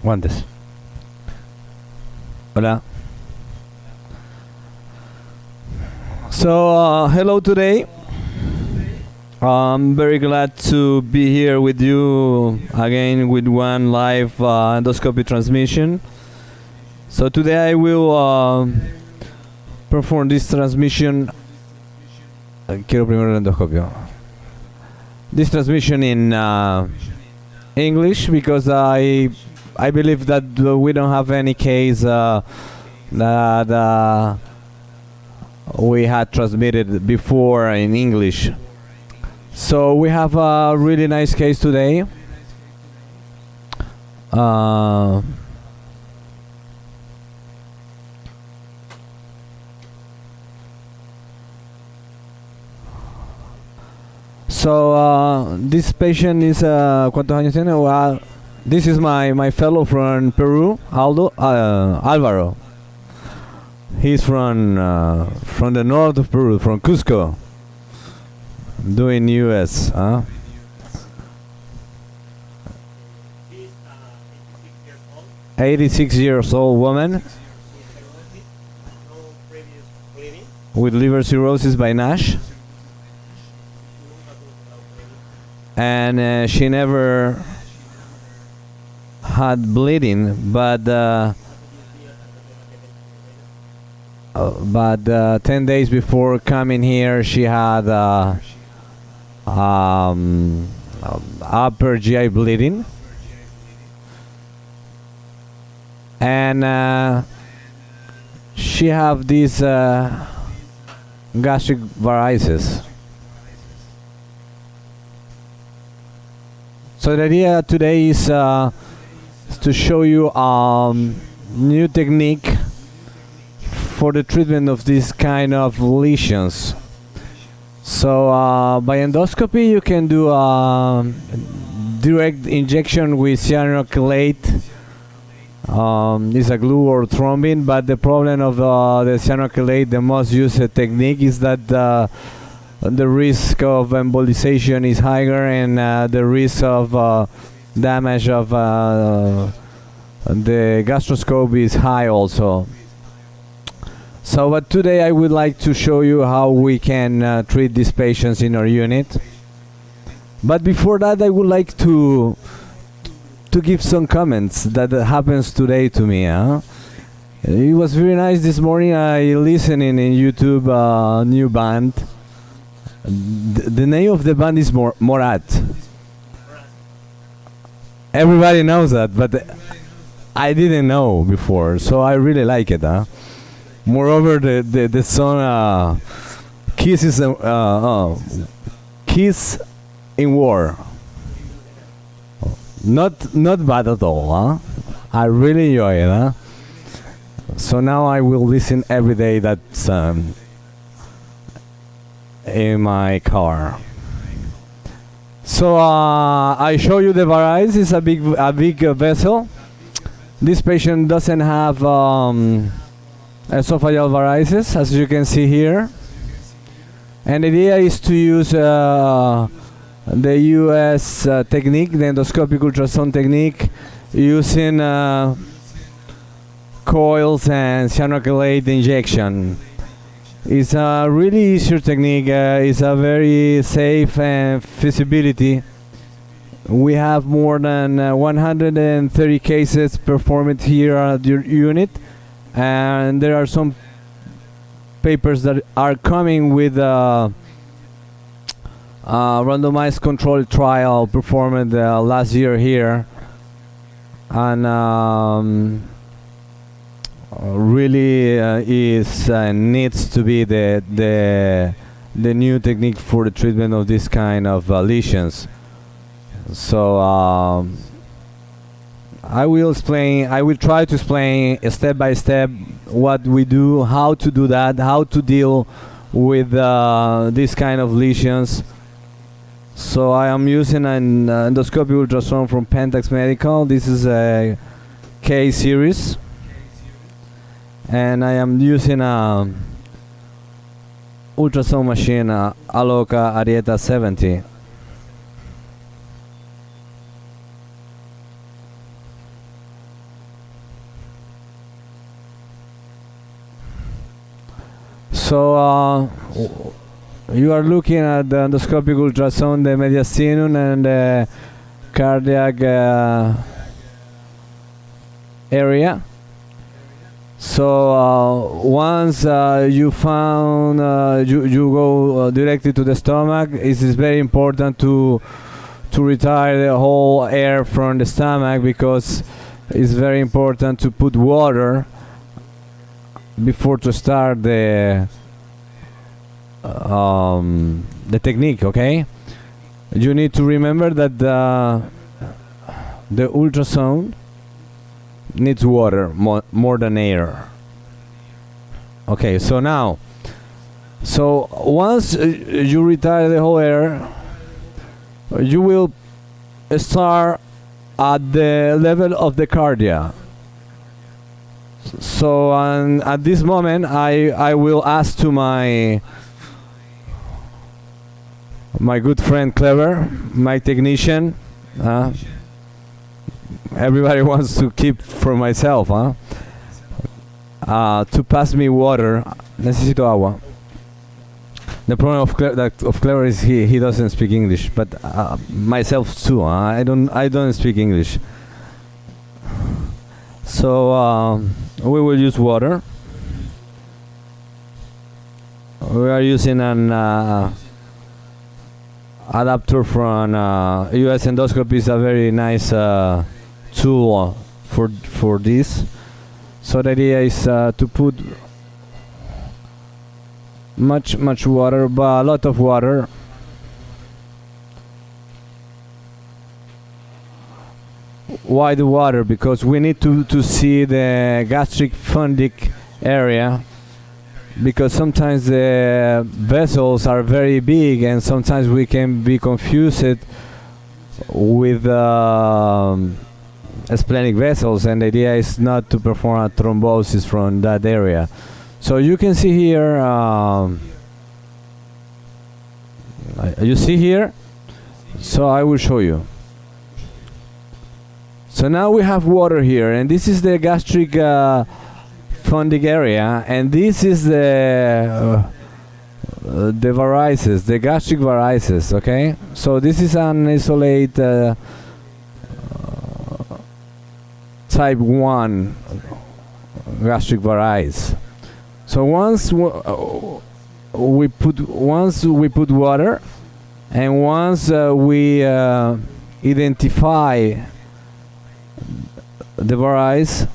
Guantes. Hola. So, hello today. I'm very glad to be here with you again with one live endoscopy transmission. So today I will perform this transmission. Quiero primero el endoscopio. This transmission in English because I believe that we don't have any case that we had transmitted before in English. So we have a really nice case today. This patient is ¿cuántos años tiene? This is my fellow from Peru, Alvaro. He's from the north of Peru, from Cusco, doing US. 86 years old woman with liver cirrhosis by NASH, and she never had bleeding, but 10 days before coming here she had upper GI bleeding, and she have these gastric varices. So the idea today is to show you new technique for the treatment of this kind of lesions. So by endoscopy you can do direct injection with cyanoacrilate. It's a glue or thrombin, but the problem of the cyanoacrilate, the most used technique, is that the risk of embolization is higher, and the risk of damage of the gastroscope is high also. So, but today I would like to show you how we can treat these patients in our unit. But before that, I would like to give some comments that happens today to me. It was very nice this morning. I listened in YouTube new band. The name of the band is Morat. Everybody knows that, but I didn't know before, so I really like it. Moreover, the song "Kiss in War." Not bad at all. I really enjoy it. So now I will listen every day that song in my car. So I show you the Varices. It's a big vessel. This patient doesn't have esophageal varices, as you can see here. And the idea is to use the US technique, the endoscopic ultrasound technique, using coils and cyanoacrilate injection. It's a really easier technique. It's a very safe and feasibility. We have more than 130 cases performed here at your unit, and there are some papers that are coming with randomized controlled trial performed last year here, and really needs to be the new technique for the treatment of this kind of lesions. So I will try to explain step by step what we do, how to do that, how to deal with this kind of lesions. So I am using an endoscopic ultrasound from Pentax Medical. This is a K series, and I am using a ultrasound machine, Aloca Arieta 70. So you are looking at the endoscopic ultrasound, the mediastinum and the cardiac area. So once you found you go directly to the stomach, it is very important to retire the whole air from the stomach, because it's very important to put water before to start the technique. Okay, you need to remember that the ultrasound needs water more than air. Okay, so now, so once you retire the whole air, you will start at the level of the cardia. So at this moment I will ask to my good friend Clever, my technician. Everybody wants to keep for myself, to pass me water. Necesito agua. The problem of Clever is he doesn't speak English, but myself too. I don't speak English. So we will use water. We are using an adapter from US Endoscopy. Is a very nice tool for this. So the idea is to put much water, but a lot of water. Why the water? Because we need to see the gastric fundic area, because sometimes the vessels are very big and sometimes we can be confused with splenic vessels, and the idea is not to perform a thrombosis from that area. So you can see here, you see here, so I will show you. So now we have water here, and this is the gastric fundic area, and this is the varices, the gastric varices. Okay, so this is an isolate type 1 gastric varice. So once we put water, and once we identify the varice,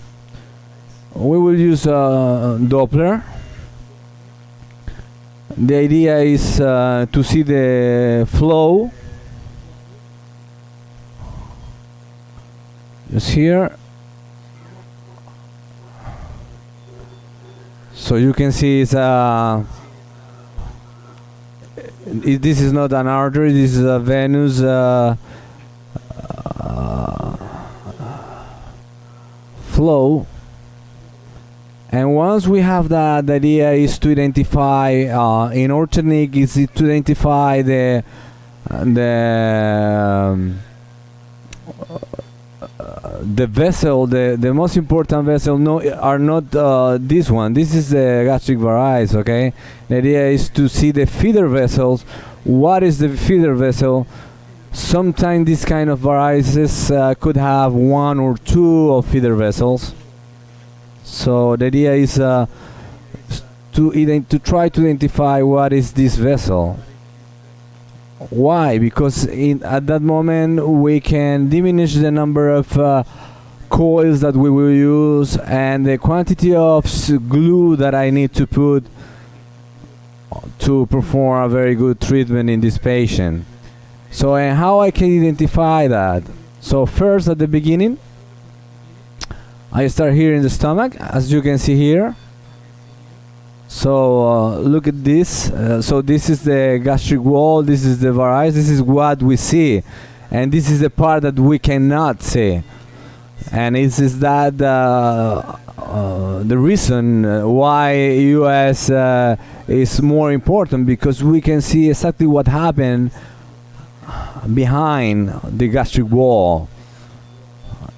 we will use Doppler. The idea is to see the flow. Just here. So you can see it's this is not an artery, this is a venous flow. And once we have that, the idea is to identify in our technique is to identify the vessel, the most important vessel. No, are not this one. This is the gastric varice. Okay, the idea is to see the feeder vessels. What is the feeder vessel? Sometimes this kind of varices could have 1 or 2 of feeder vessels. So the idea is to try to identify what is this vessel. Why? Because at that moment we can diminish the number of coils that we will use and the quantity of glue that I need to put to perform a very good treatment in this patient. So, and how I can identify that? So first, at the beginning, I start here in the stomach, as you can see here. So look at this. So this is the gastric wall, this is the varice, this is what we see, and this is the part that we cannot see. And this is that the reason why US is more important, because we can see exactly what happened behind the gastric wall.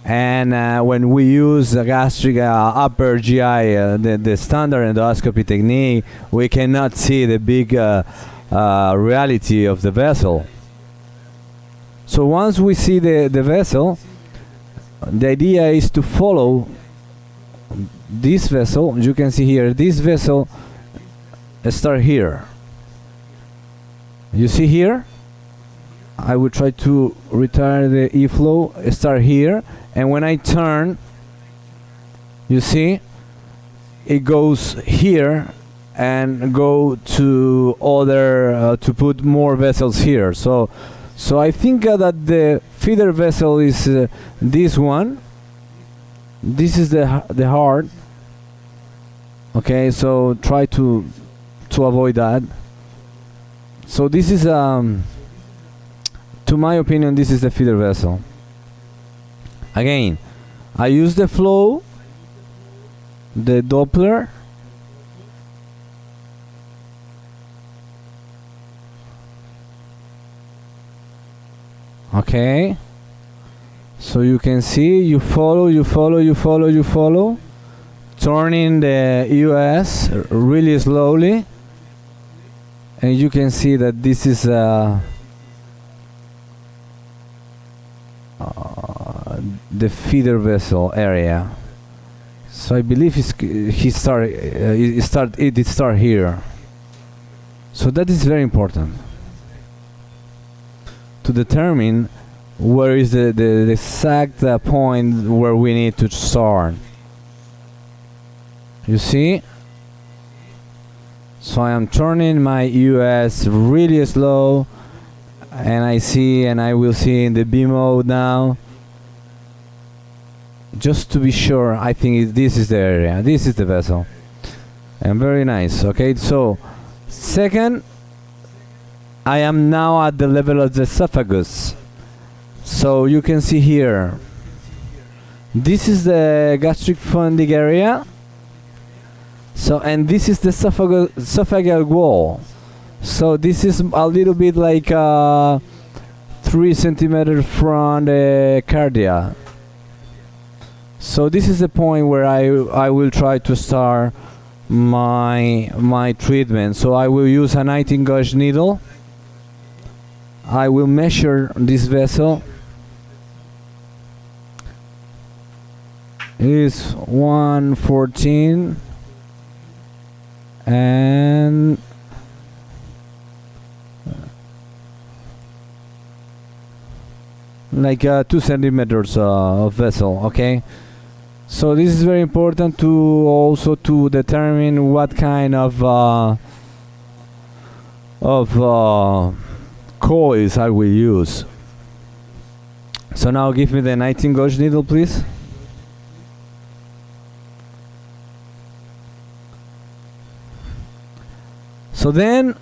And when we use the gastric upper GI, the standard endoscopy technique, we cannot see the big reality of the vessel. So once we see the vessel, the idea is to follow this vessel. You can see here, this vessel start here. You see here? I will try to retire the E-flow, start here, and when I turn, you see, it goes here and go to other, to put more vessels here. So I think that the feeder vessel is this one. This is the heart. Okay, so try to avoid that. So this is to my opinion, this is the feeder vessel. Again, I use the flow, the Doppler, okay, so you can see, you follow, turning the US really slowly, and you can see that this is the feeder vessel area. So I believe it start here. So that is very important to determine where is the exact point where we need to start. You see? So I am turning my US really slow, and I see, and I will see in the B mode now. Just to be sure, I think this is the area, this is the vessel, and very nice. Okay, so second, I am now at the level of the esophagus. So you can see here, this is the gastric funding area. So, and this is the esophageal wall. So this is a little bit like 3 centimeters from the cardia. So this is the point where I will try to start my treatment. So I will use a 19 gauge needle. I will measure this vessel. It is 114 and like 2 centimeters of vessel. Okay, so this is very important to also to determine what kind of coils I will use. So now give me the 19 gauge needle, please. So then,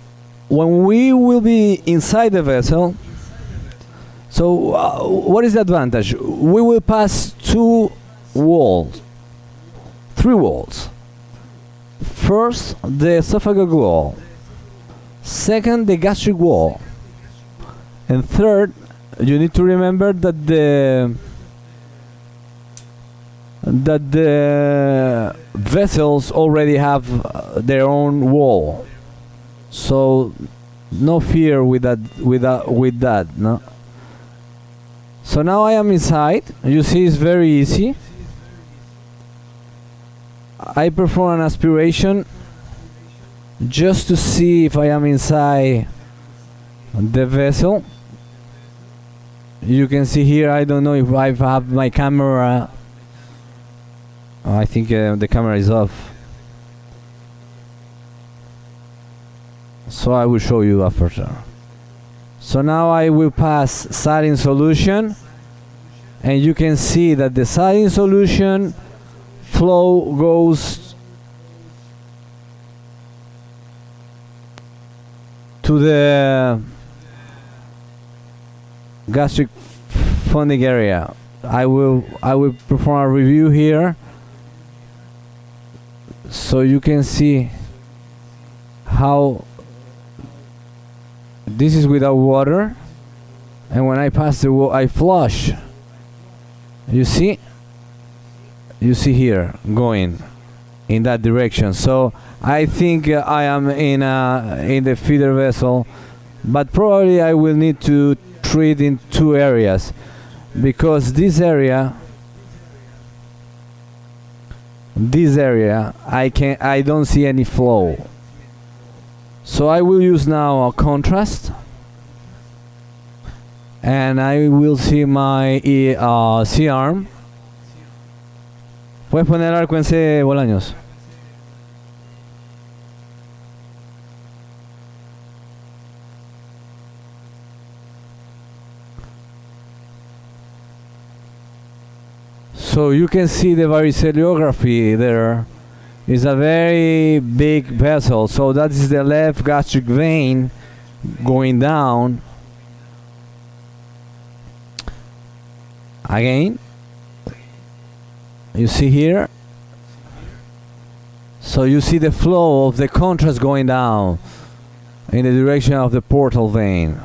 when we will be inside the vessel, so what is the advantage? We will pass 3 walls. First, the esophageal wall. Second, the gastric wall. And third, you need to remember that the vessels already have their own wall. So no fear with that, no. So now I am inside. You see, it's very easy. I perform an aspiration just to see if I am inside the vessel. You can see here, I don't know if I have my camera. I think the camera is off. So I will show you after. So now I will pass saline solution, and you can see that the saline solution flow goes to the gastric funding area. I will perform a review here, so you can see how this is without water, and when I pass I flush. You see here going in that direction. So I think I am in the feeder vessel, but probably I will need to treat in two areas, because this area I don't see any flow. So I will use now a contrast, and I will see my C-arm. ¿Puedes poner arco en C, Bolaños? So you can see the varicelography there. It's a very big vessel. So that is the left gastric vein going down. Again, you see here. So you see the flow of the contrast going down in the direction of the portal vein.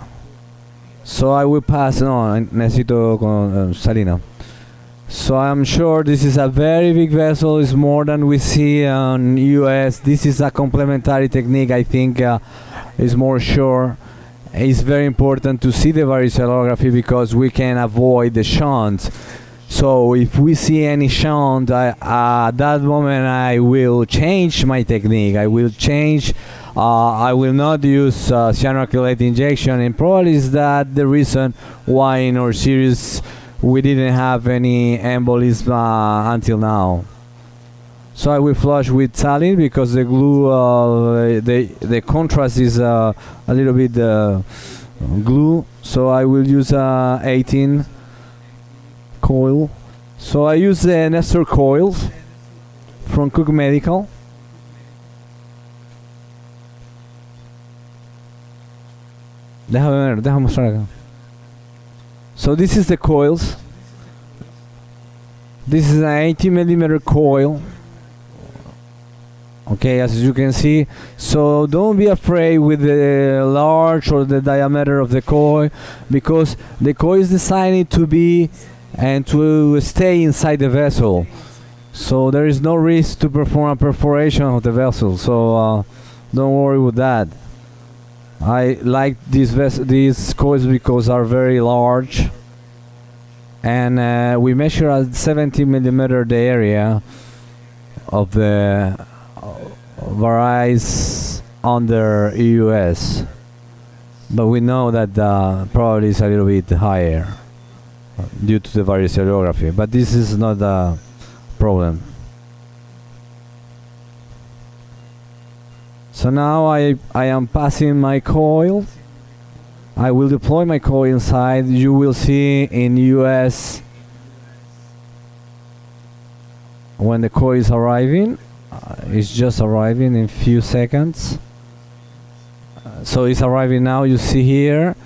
So I will pass on. Necesito con salina. So I'm sure this is a very big vessel. It's more than we see on US. This is a complementary technique. I think is more sure. It's very important to see the varicelography because we can avoid the shunt. So if we see any shunt, at that moment I will change my technique. I will change. I will not use cyanoacrilate injection, and probably is that the reason why in our series we didn't have any embolism until now. So I will flush with saline because the glue, the contrast is a little bit glue. So I will use 18 coil. So I use the Nestor coils from Cook Medical. Déjame mostrar acá. So this is the coils. This is an 80mm coil. Okay, as you can see. So don't be afraid with the large or the diameter of the coil, because the coil is designed to be and to stay inside the vessel. So there is no risk to perform a perforation of the vessel. So don't worry with that. I like these coils because are very large, and we measure at 70mm the area of the Varices under EUS, but we know that probably is a little bit higher due to the varicelography, but this is not a problem. So now I am passing my coil. I will deploy my coil inside. You will see in US when the coil is arriving. It's just arriving in few seconds. So it's arriving now. You see here.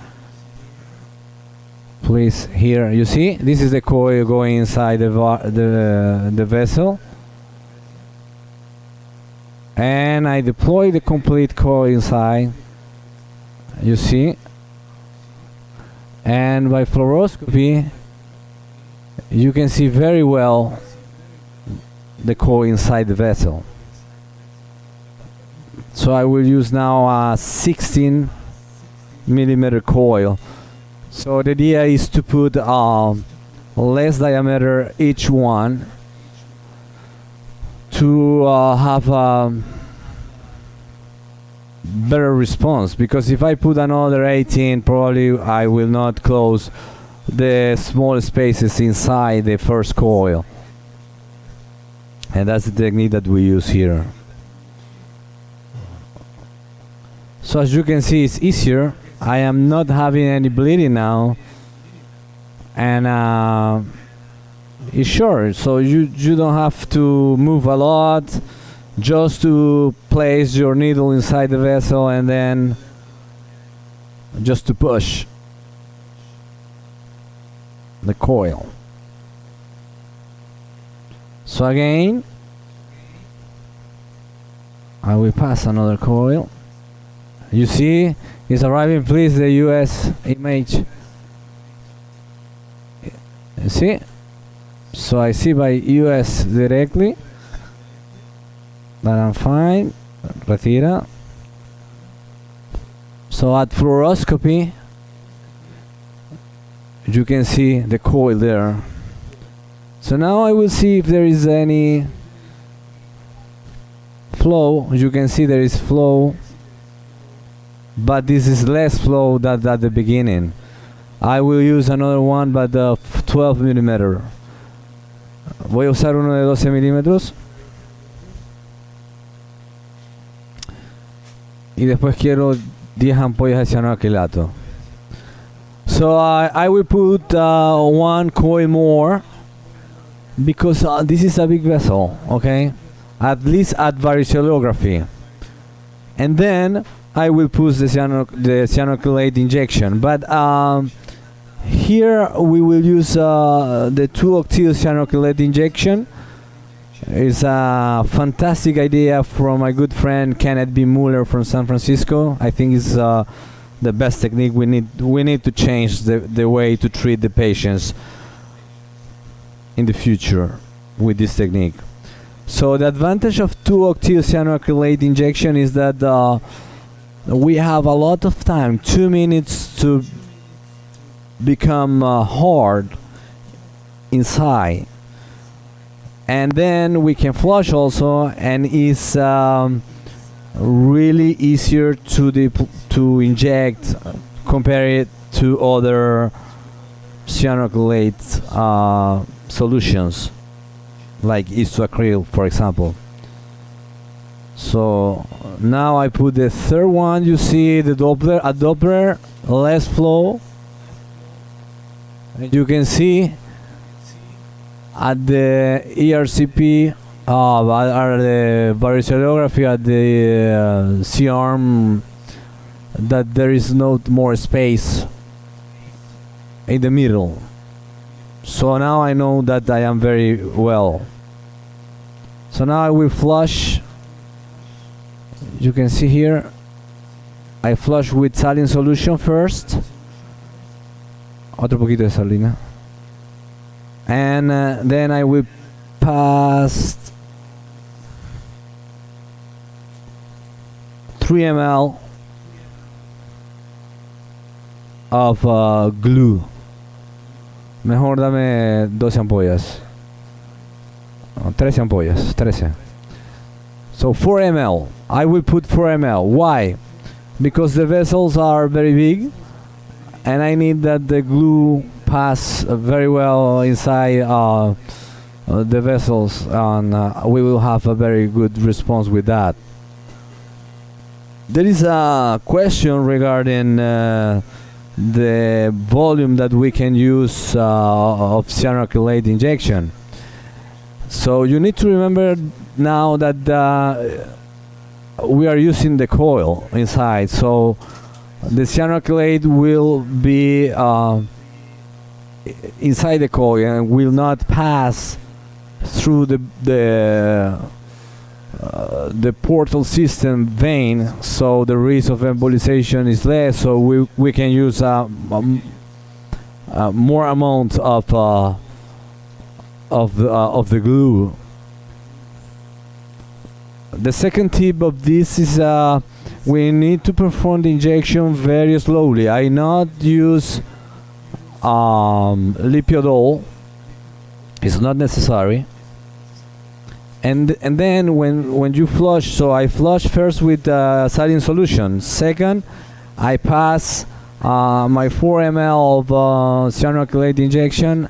Please, here you see. This is the coil going inside the vessel. And I deploy the complete coil inside, you see, and by fluoroscopy you can see very well the coil inside the vessel. So I will use now a 16mm coil. So the idea is to put less diameter each one, to have a better response, because if I put another 18, probably I will not close the small spaces inside the first coil, and that's the technique that we use here. So as you can see, it's easier. I am not having any bleeding now, and it's short, so you don't have to move a lot, just to place your needle inside the vessel and then just to push the coil. So again I will pass another coil. You see it's arriving. Please, the US image. You see? So I see by US directly that I'm fine. Retira. So at fluoroscopy, you can see the coil there. So now I will see if there is any flow. You can see there is flow, but this is less flow than at the beginning. I will use another one, but 12 millimeter. Voy a usar uno de 12 milímetros. Y después quiero 10 ampollas de cianoacrilato. So I will put one coil more because this is a big vessel, okay? At least at varicelography. And then I will put the cyanoacrilate injection. But here we will use the 2-octyl cyanoacrilate injection. It's a fantastic idea from my good friend Kenneth B. Muller from San Francisco. I think it's the best technique. We need to change the way to treat the patients in the future with this technique. So the advantage of 2-octyl cyanoacrilate injection is that we have a lot of time, 2 minutes to become hard inside. And then we can flush also, and it's really easier to inject compared to other cyanoacrylate solutions like isoacryl, for example. So now I put the third one. You see the Doppler, a Doppler, less flow, and you can see at the ERCP, at the varicelography, at the C-arm, that there is no more space in the middle. So now I know that I am very well. So now I will flush. You can see here, I flush with saline solution first. Otro poquito de salina. And then I will pass 3 ml of glue. Mejor dame 12 ampollas. No, 13 ampollas, 13. So 4 ml. I will put 4 ml. Why? Because the vessels are very big, and I need that the glue pass very well inside the vessels, and we will have a very good response with that. There is a question regarding the volume that we can use of cyanoacrylate injection. So you need to remember now that we are using the coil inside, so the cyanoacrylate will be inside the coil and will not pass through the portal system vein, so the risk of embolization is less. So we can use more amount of the glue. The second tip of this is we need to perform the injection very slowly. I not use lipiodol. It's not necessary. And then when you flush, so I flush first with saline solution. Second, I pass my 4 ml of cyanoacrylate injection,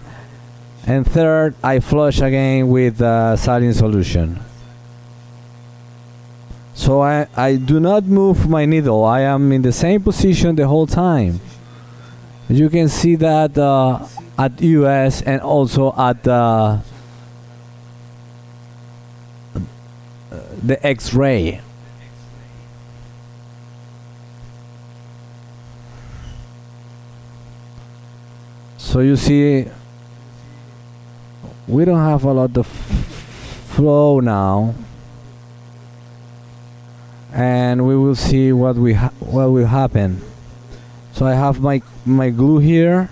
and third, I flush again with saline solution. So I do not move my needle. I am in the same position the whole time. You can see that at US and also at the X-ray. So you see, we don't have a lot of flow now, and we will see what will happen. So I have my glue here,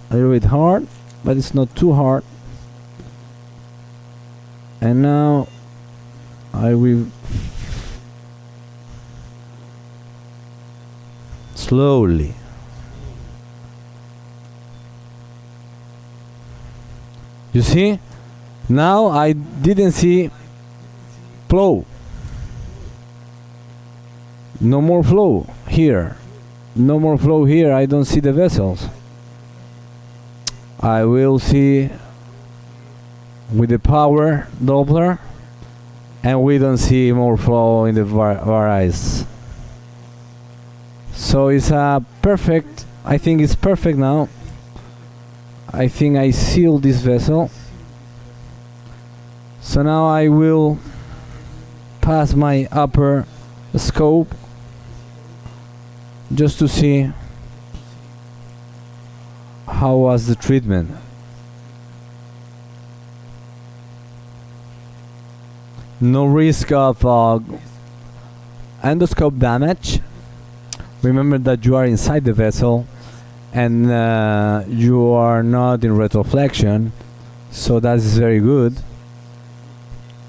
a little bit hard, but it's not too hard. And now I will slowly you see, now I didn't see flow. No more flow here. No more flow here. I don't see the vessels. I will see with the power Doppler, and we don't see more flow in the varices. So it's perfect. I think it's perfect now. I think I sealed this vessel. So now I will pass my upper scope just to see how was the treatment. No risk of endoscope damage. Remember that you are inside the vessel and you are not in retroflexion, so that is very good.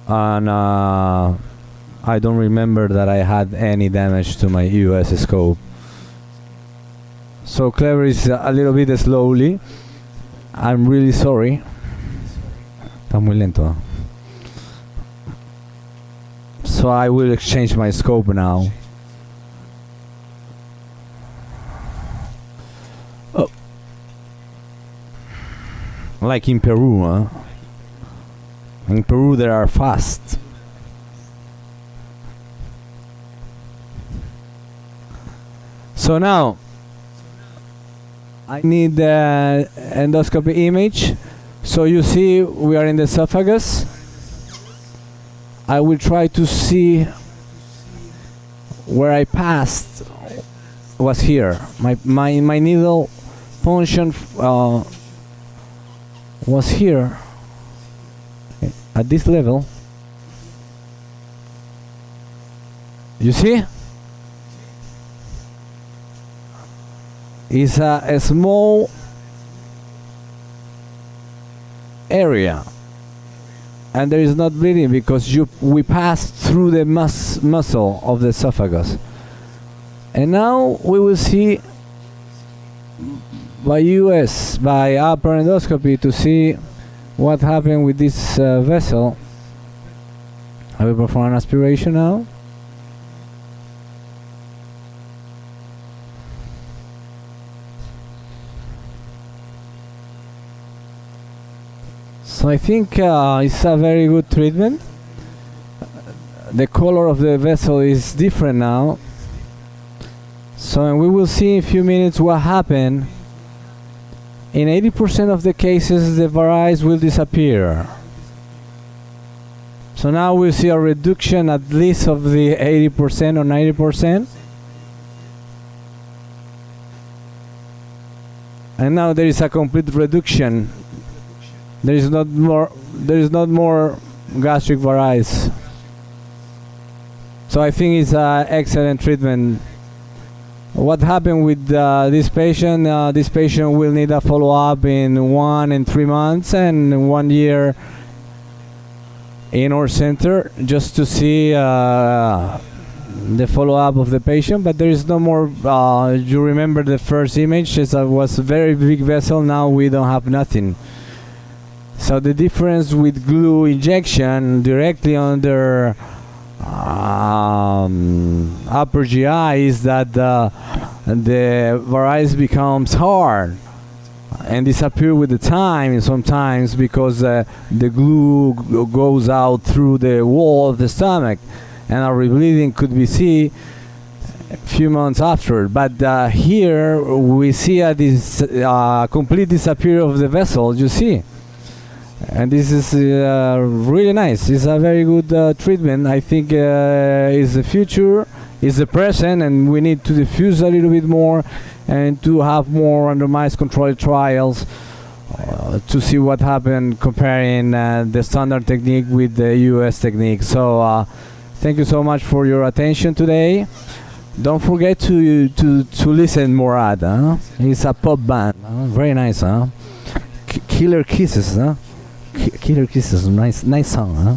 And I don't remember that I had any damage to my US scope. So Clever is a little bit slowly. I'm really sorry. Está muy lento. So I will exchange my scope now. Oh. Like in Peru, huh? In Peru they are fast. So now I need the endoscopy image. So you see we are in the esophagus. I will try to see where I passed was here. My needle function was here at this level. You see? It's a small area, and there is not bleeding because we passed through the muscle of the esophagus. And now we will see by upper endoscopy to see what happened with this vessel. I will perform an aspiration now. So I think it's a very good treatment. The color of the vessel is different now. So we will see in a few minutes what happened. In 80% of the cases, the varices will disappear. So now we see a reduction at least of the 80% or 90%. And now there is a complete reduction. There is not more gastric varices. So I think it's an excellent treatment. What happened with this patient? This patient will need a follow-up in 1 and 3 months and 1 year in our center just to see the follow-up of the patient. But there is no more. You remember the first image? It was a very big vessel. Now we don't have nothing. So the difference with glue injection directly under upper GI is that the varices becomes hard and disappear with the time sometimes because the glue goes out through the wall of the stomach, and a rebleeding could be seen a few months after. But here we see this complete disappear of the vessel, you see. And this is really nice. It's a very good treatment. I think is the future, is the present, and we need to diffuse a little bit more and to have more randomized controlled trials to see what happened comparing the standard technique with the US technique. So thank you so much for your attention today. Don't forget to listen Morad, huh? It's a pop band, very nice, huh? Killer Kisses, huh? Killer Kisses, nice song, huh?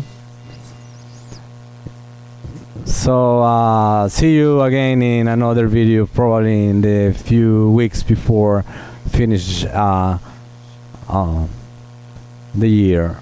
So see you again in another video, probably in the few weeks before finish the year.